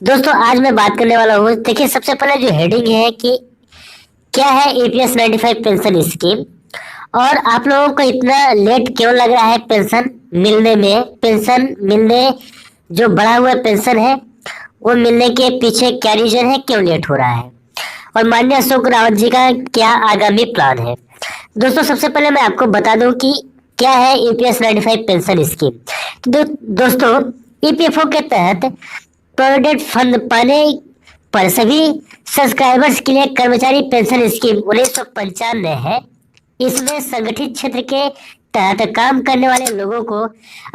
दोस्तों आज मैं बात करने वाला हूँ। देखिए, सबसे पहले जो हेडिंग है कि क्या है ईपीएस 95 पेंशन स्कीम, और आप लोगों को इतना लेट क्यों लग रहा है पेंशन मिलने में। पेंशन मिलने, जो बढ़ा हुआ पेंशन है वो मिलने के पीछे क्या रीजन है, क्यों लेट हो रहा है, और माननीय अशोक रावत जी का क्या आगामी प्लान है। दोस्तों सबसे पहले मैं आपको बता दूं कि क्या है ईपीएस 95 पेंशन स्कीम। दोस्तों, ईपीएफओ के तहत प्रोविडेंट फंड पाने पर सभी सब्सक्राइबर्स के लिए कर्मचारी पेंशन स्कीम 1995 है। इसमें संगठित क्षेत्र के तहत काम करने वाले लोगों को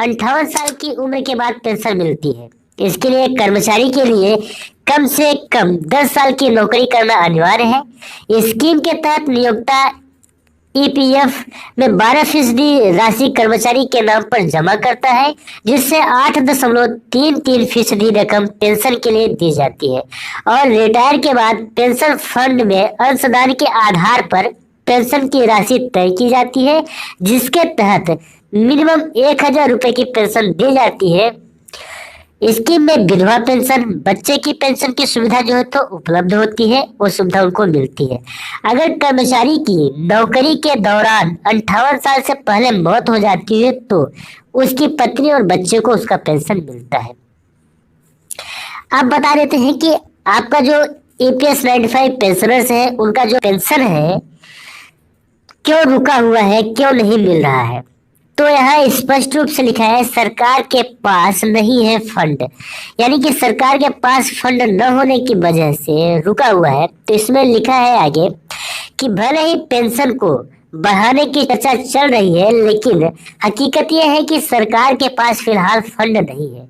58 साल की उम्र के बाद पेंशन मिलती है। इसके लिए कर्मचारी के लिए कम से कम 10 साल की नौकरी करना अनिवार्य है। स्कीम के तहत नियोक्ता ईपीएफ में 12% राशि कर्मचारी के नाम पर जमा करता है, जिससे 8.33% रकम पेंशन के लिए दी जाती है, और रिटायर के बाद पेंशन फंड में अंशदान के आधार पर पेंशन की राशि तय की जाती है, जिसके तहत मिनिमम 1,000 रुपए की पेंशन दी जाती है। स्कीम में विधवा पेंशन, बच्चे की पेंशन की सुविधा जो है तो उपलब्ध होती है, वो सुविधा उनको मिलती है। अगर कर्मचारी की नौकरी के दौरान 58 साल से पहले मौत हो जाती है तो उसकी पत्नी और बच्चे को उसका पेंशन मिलता है। आप बता देते हैं कि आपका जो ईपीएस 95 पेंशनर्स है उनका जो पेंशन है क्यों रुका हुआ है, क्यों नहीं मिल रहा है। तो यहाँ स्पष्ट रूप से लिखा है सरकार के पास नहीं है फंड, यानी कि सरकार के पास फंड न होने की वजह से रुका हुआ है। तो इसमें लिखा है आगे कि भले ही पेंशन को बढ़ाने की चर्चा चल रही है, लेकिन हकीकत यह है कि सरकार के पास फिलहाल फंड नहीं है।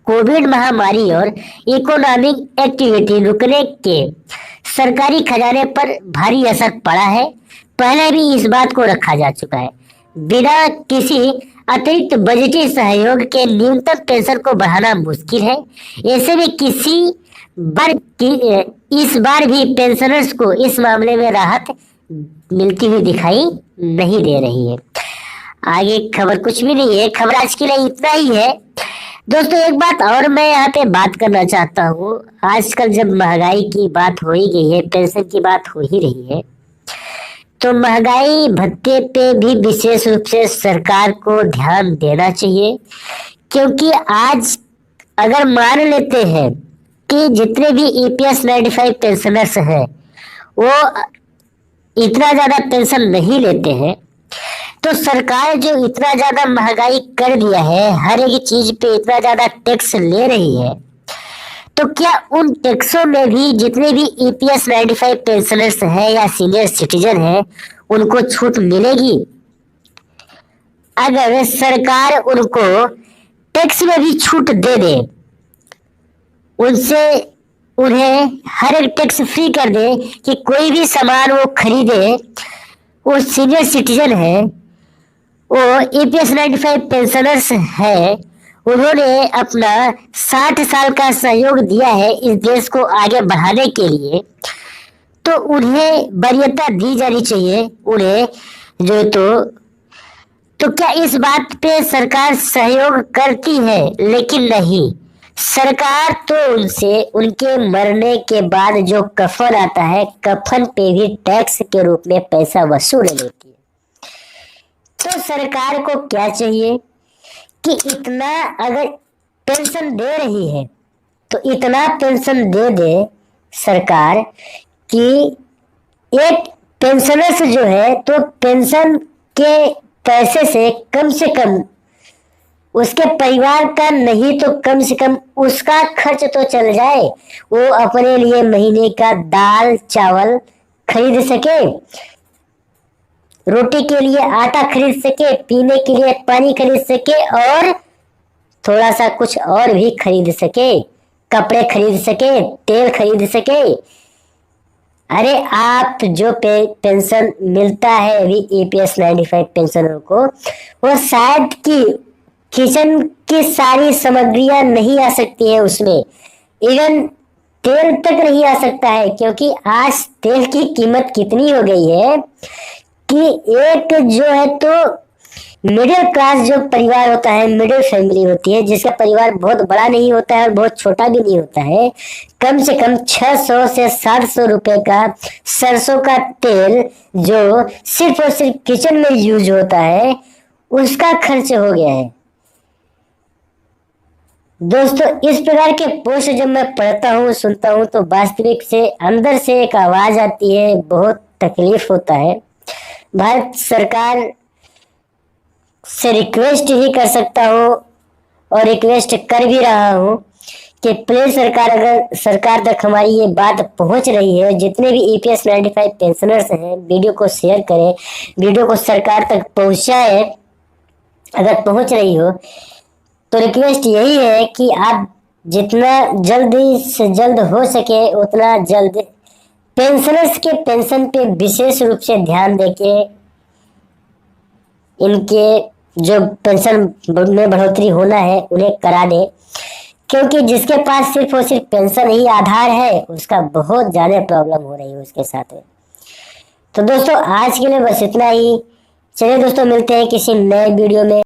कोविड महामारी और इकोनॉमिक एक्टिविटी रुकने के सरकारी खजाने पर भारी असर पड़ा है। पहले भी इस बात को रखा जा चुका है। बिना किसी अतिरिक्त बजटीय सहयोग के न्यूनतम पेंशन को बढ़ाना मुश्किल है। ऐसे में इस बार भी पेंशनर्स को इस मामले में राहत मिलती हुई दिखाई नहीं दे रही है। आगे खबर कुछ भी नहीं है, खबर आज के लिए इतना ही है। दोस्तों एक बात और मैं यहाँ पे बात करना चाहता हूँ। आजकल जब महंगाई की बात हो ही गई है, पेंशन की बात हो ही रही है, तो महंगाई भत्ते पे भी विशेष रूप से सरकार को ध्यान देना चाहिए। क्योंकि आज अगर मान लेते हैं कि जितने भी ईपीएस 95 पेंशनर्स हैं वो इतना ज्यादा पेंशन नहीं लेते हैं, तो सरकार जो इतना ज्यादा महंगाई कर दिया है, हर एक चीज पे इतना ज्यादा टैक्स ले रही है, तो क्या उन टैक्सों में भी जितने भी ईपीएस 95 पेंशनर्स हैं या सीनियर सिटीजन हैं उनको छूट मिलेगी? अगर सरकार उनको टैक्स में भी छूट दे दे, उनसे उन्हें हर एक टैक्स फ्री कर दे कि कोई भी सामान वो खरीदे, वो सीनियर सिटीजन है, वो ईपीएस 95 पेंशनर्स है, उन्होंने अपना 60 साल का सहयोग दिया है इस देश को आगे बढ़ाने के लिए, तो उन्हें वरीयता दी जानी चाहिए उन्हें जो। तो क्या इस बात पे सरकार सहयोग करती है? लेकिन नहीं, सरकार तो उनसे उनके मरने के बाद जो कफन आता है, कफन पे भी टैक्स के रूप में पैसा वसूल लेती है। तो सरकार को क्या चाहिए कि इतना अगर पेंशन दे रही है तो इतना पेंशन दे दे सरकार कि एक पेंशनर्स जो है तो पेंशन के पैसे से कम उसके परिवार का नहीं तो कम से कम उसका खर्च तो चल जाए, वो अपने लिए महीने का दाल चावल खरीद सके, रोटी के लिए आटा खरीद सके, पीने के लिए पानी खरीद सके, और थोड़ा सा कुछ और भी खरीद सके, कपड़े खरीद सके, तेल खरीद सके। अरे आप जो पेंशन मिलता है अभी ईपीएस 95 पेंशनर को, वो शायद कि किचन की सारी सामग्रियां नहीं आ सकती है उसमें, इवन तेल तक नहीं आ सकता है, क्योंकि आज तेल की कीमत कितनी हो गई है कि एक जो है तो मिडिल क्लास जो परिवार होता है, मिडिल फैमिली होती है, जिसका परिवार बहुत बड़ा नहीं होता है और बहुत छोटा भी नहीं होता है, कम से कम 600 से 700 रुपए का सरसों का तेल जो सिर्फ और सिर्फ किचन में यूज होता है, उसका खर्च हो गया है। दोस्तों, इस प्रकार के पोस्ट जब मैं पढ़ता हूँ, सुनता हूँ, तो वास्तविक से अंदर से एक आवाज आती है, बहुत तकलीफ होता है। भारत सरकार से रिक्वेस्ट ही कर सकता हूँ और रिक्वेस्ट कर भी रहा हूँ कि प्लीज सरकार, अगर सरकार तक हमारी ये बात पहुंच रही है, जितने भी EPS 95 पेंशनर्स हैं, वीडियो को शेयर करें, वीडियो को सरकार तक पहुंचाए। अगर पहुंच रही हो तो रिक्वेस्ट यही है कि आप जितना जल्दी से जल्द हो सके उतना जल्द पेंशनर्स के पेंशन पे विशेष रूप से ध्यान देके इनके जो पेंशन में बढ़ोतरी होना है उन्हें करा दे, क्योंकि जिसके पास सिर्फ और सिर्फ पेंशन ही आधार है, उसका बहुत ज्यादा प्रॉब्लम हो रही है उसके साथ में। तो दोस्तों, आज के लिए बस इतना ही। चलिए दोस्तों, मिलते हैं किसी नए वीडियो में।